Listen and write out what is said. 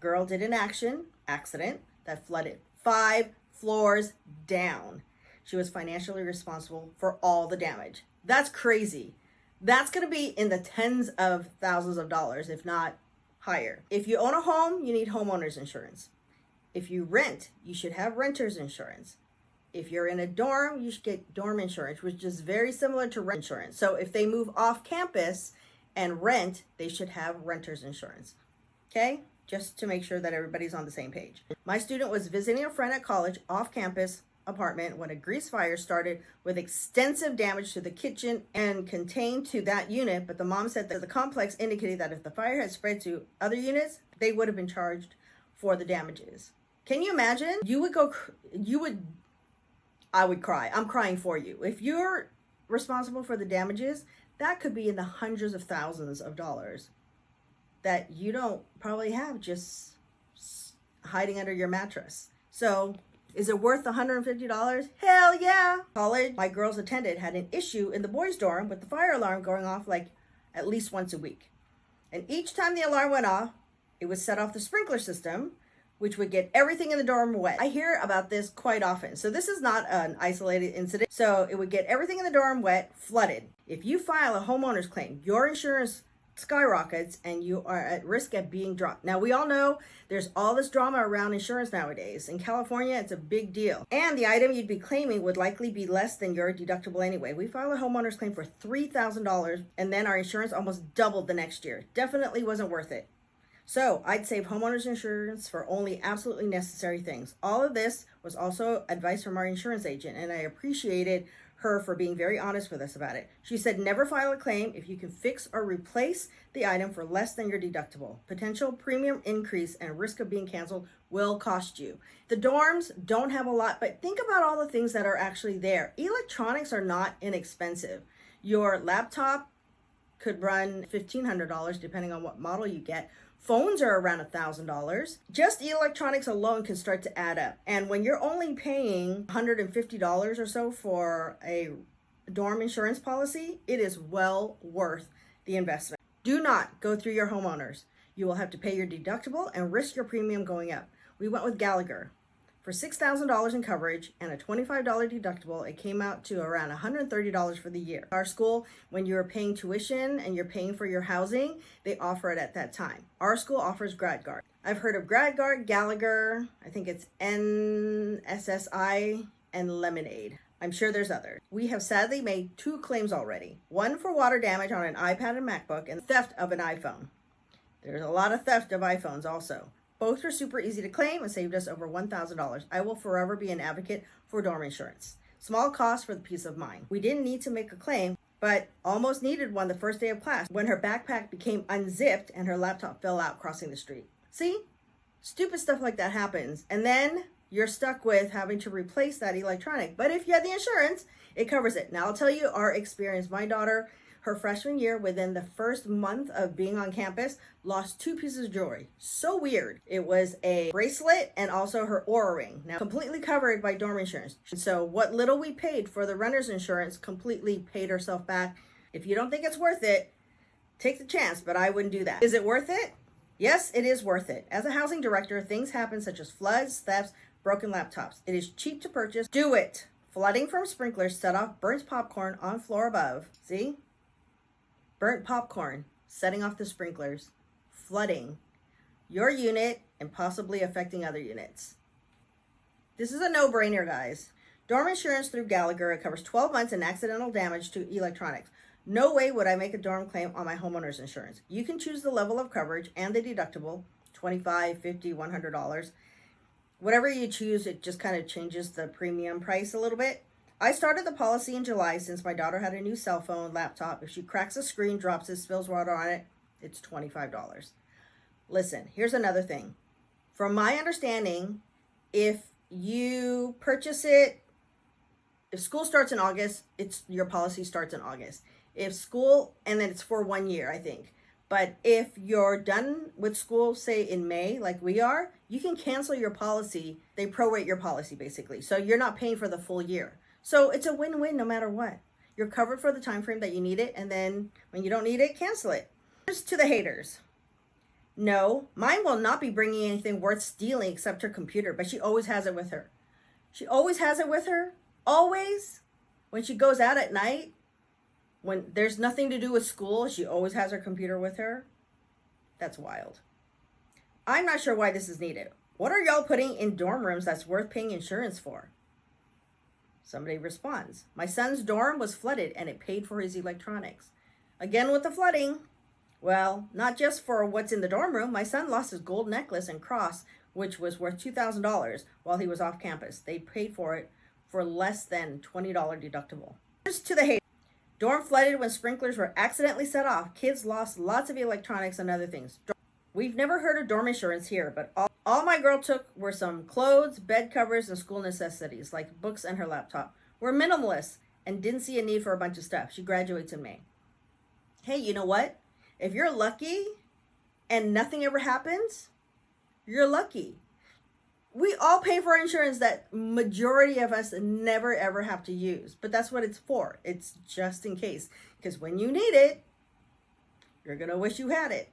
girl did an accident that flooded 5 floors down. She was financially responsible for all the damage. That's crazy. That's going to be in the tens of thousands of dollars, if not higher. If you own a home, you need homeowners insurance. If you rent, you should have renters insurance. If you're in a dorm, you should get dorm insurance, which is very similar to rent insurance. So if they move off campus and rent, they should have renters insurance. Okay? Just to make sure that everybody's on the same page. My student was visiting a friend at college off campus apartment when a grease fire started with extensive damage to the kitchen and contained to that unit, but the mom said that the complex indicated that if the fire had spread to other units, they would have been charged for the damages. Can you imagine? I would cry. I'm crying for you. If you're responsible for the damages, that could be in the hundreds of thousands of dollars that you don't probably have just hiding under your mattress. So is it worth $150? Hell yeah. College my girls attended had an issue in the boys' dorm with the fire alarm going off like at least once a week. And each time the alarm went off, it would set off the sprinkler system, which would get everything in the dorm wet. I hear about this quite often. So this is not an isolated incident. So it would get everything in the dorm wet, flooded. If you file a homeowner's claim, your insurance skyrockets and you are at risk of being dropped. Now, we all know there's all this drama around insurance nowadays. In California, it's a big deal. And the item you'd be claiming would likely be less than your deductible anyway. We filed a homeowner's claim for $3,000 and then our insurance almost doubled the next year. Definitely wasn't worth it. So I'd save homeowners insurance for only absolutely necessary things. All of this was also advice from our insurance agent, and I appreciated her for being very honest with us about it. She said, never file a claim if you can fix or replace the item for less than your deductible. Potential premium increase and risk of being canceled will cost you. The dorms don't have a lot, but think about all the things that are actually there. Electronics are not inexpensive. Your laptop could run $1,500 depending on what model you get. Phones are around $1,000. Just electronics alone can start to add up. And when you're only paying $150 or so for a dorm insurance policy, it is well worth the investment. Do not go through your homeowners. You will have to pay your deductible and risk your premium going up. We went with Gallagher. For $6,000 in coverage and a $25 deductible, it came out to around $130 for the year. Our school, when you're paying tuition and you're paying for your housing, they offer it at that time. Our school offers GradGuard. I've heard of GradGuard, Gallagher, I think it's NSSI, and Lemonade. I'm sure there's others. We have sadly made 2 claims already. One for water damage on an iPad and MacBook and theft of an iPhone. There's a lot of theft of iPhones also. Both were super easy to claim and saved us over $1,000. I will forever be an advocate for dorm insurance. Small cost for the peace of mind. We didn't need to make a claim, but almost needed one the first day of class when her backpack became unzipped and her laptop fell out crossing the street. See? Stupid stuff like that happens. And then you're stuck with having to replace that electronic. But if you have the insurance, it covers it. Now I'll tell you our experience. My daughter, her freshman year, within the first month of being on campus, lost 2 pieces of jewelry. So weird. It was a bracelet and also her Oura ring. Now, completely covered by dorm insurance. So what little we paid for the renter's insurance completely paid herself back. If you don't think it's worth it, take the chance, but I wouldn't do that. Is it worth it? Yes, it is worth it. As a housing director, things happen such as floods, thefts, broken laptops. It is cheap to purchase. Do it. Flooding from sprinklers set off burnt popcorn on floor above. See? Burnt popcorn setting off the sprinklers, flooding your unit and possibly affecting other units. This is a no-brainer, guys. Dorm insurance through Gallagher, it covers 12 months in accidental damage to electronics. No way would I make a dorm claim on my homeowner's insurance. You can choose the level of coverage and the deductible, $25, $50, $100. Whatever you choose, it just kind of changes the premium price a little bit. I started the policy in July since my daughter had a new cell phone, laptop. If she cracks a screen, drops it, spills water on it, it's $25. Listen, here's another thing. From my understanding, if you purchase it, if school starts in August, your policy starts in August. If school, and then it's for 1 year, I think. But if you're done with school, say in May, like we are, you can cancel your policy. They prorate your policy, basically. So you're not paying for the full year. So it's a win-win no matter what. You're covered for the time frame that you need it, and then when you don't need it, cancel it. Here's to the haters. No, mine will not be bringing anything worth stealing except her computer, but she always has it with her. She always has it with her, always. When she goes out at night, when there's nothing to do with school, she always has her computer with her. That's wild. I'm not sure why this is needed. What are y'all putting in dorm rooms that's worth paying insurance for? Somebody responds, my son's dorm was flooded and it paid for his electronics. Again with the flooding. Well, not just for what's in the dorm room. My son lost his gold necklace and cross, which was worth $2,000 while he was off campus. They paid for it for less than $20 deductible. Here's to the hate. Dorm flooded when sprinklers were accidentally set off. Kids lost lots of electronics and other things. We've never heard of dorm insurance here, but all my girl took were some clothes, bed covers, and school necessities, like books and her laptop. We're minimalists and didn't see a need for a bunch of stuff. She graduates in May. Hey, you know what? If you're lucky and nothing ever happens, you're lucky. We all pay for insurance that majority of us never ever have to use, but that's what it's for. It's just in case, because when you need it, you're going to wish you had it.